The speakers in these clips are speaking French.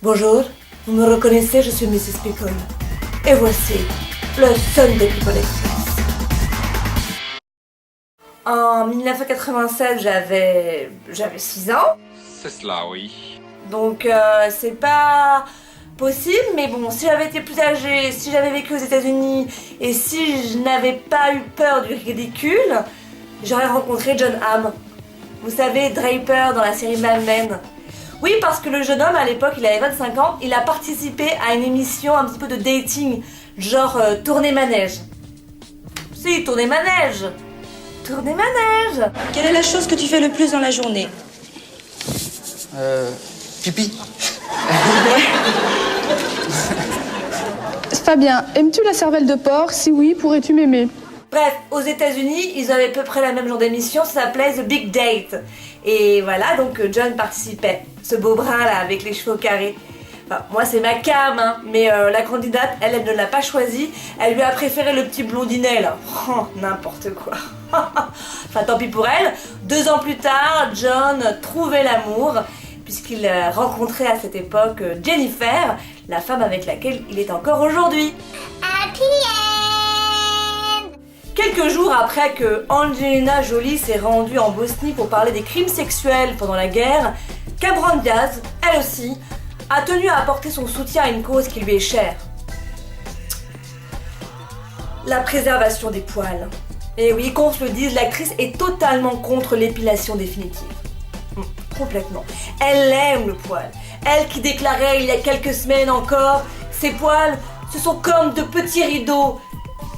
Bonjour, vous me reconnaissez, je suis Mrs. Pickle. Et voici le Sunday People Express. En 1996, j'avais 6 ans. C'est cela, oui. Donc c'est pas possible, mais bon, si j'avais été plus âgée, si j'avais vécu aux États-Unis et si je n'avais pas eu peur du ridicule, j'aurais rencontré Jon Hamm. Vous savez, Draper dans la série Mad Men. Oui, parce que le jeune homme, à l'époque, il avait 25 ans, il a participé à une émission un petit peu de dating, genre Tournée Manège. Si, Tournée Manège. Tournée Manège. Quelle est la chose que tu fais le plus dans la journée? Pipi. Fabien, aimes-tu la cervelle de porc? Si oui, pourrais-tu m'aimer? Bref, aux États-Unis, ils avaient à peu près la même genre d'émission, ça s'appelait The Big Date. Et voilà, donc John participait, ce beau brun là avec les cheveux carrés. Enfin, moi c'est ma cam, hein, mais la candidate, elle ne l'a pas choisi, elle lui a préféré le petit blondinet là. Oh, n'importe quoi. Enfin, tant pis pour elle. 2 ans plus tard, John trouvait l'amour, puisqu'il rencontrait à cette époque Jennifer, la femme avec laquelle il est encore aujourd'hui. Quelques jours après que Angelina Jolie s'est rendue en Bosnie pour parler des crimes sexuels pendant la guerre, Cameron Diaz, elle aussi, a tenu à apporter son soutien à une cause qui lui est chère. La préservation des poils. Et oui, qu'on se le dise, l'actrice est totalement contre l'épilation définitive. Complètement. Elle aime le poil. Elle qui déclarait il y a quelques semaines encore, ses poils, ce sont comme de petits rideaux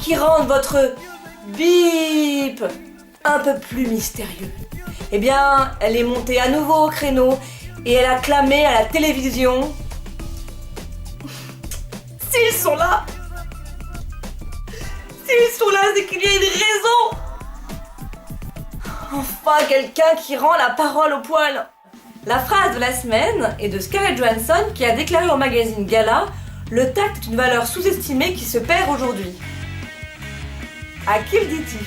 qui rendent votre bip un peu plus mystérieux. Eh bien, elle est montée à nouveau au créneau et elle a clamé à la télévision. S'ils sont là, c'est qu'il y a une raison. Enfin, quelqu'un qui rend la parole au poil. La phrase de la semaine est de Scarlett Johansson qui a déclaré au magazine Gala: le tact est une valeur sous-estimée qui se perd aujourd'hui. À qui le dit-il?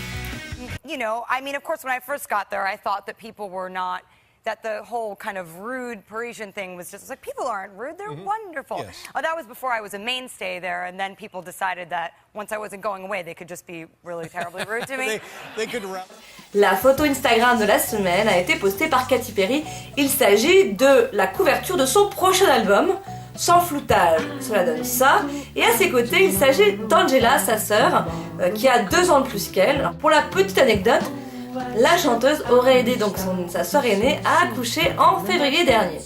You know, I mean, of course, when I first got there, I thought that people were not, that the whole kind of rude Parisian thing was just like, people aren't rude, they're wonderful. Yes. Oh, that was before I was a mainstay there, and then people decided that once I wasn't going away, they could just be really terribly rude to me. They could rap. La photo Instagram de la semaine a été postée par Katy Perry. Il s'agit de la couverture de son prochain album, sans floutage, cela donne ça. Et à ses côtés, il s'agit d'Angela, sa sœur, qui a 2 ans de plus qu'elle. Alors, pour la petite anecdote, la chanteuse aurait aidé donc sa sœur aînée à accoucher en février dernier.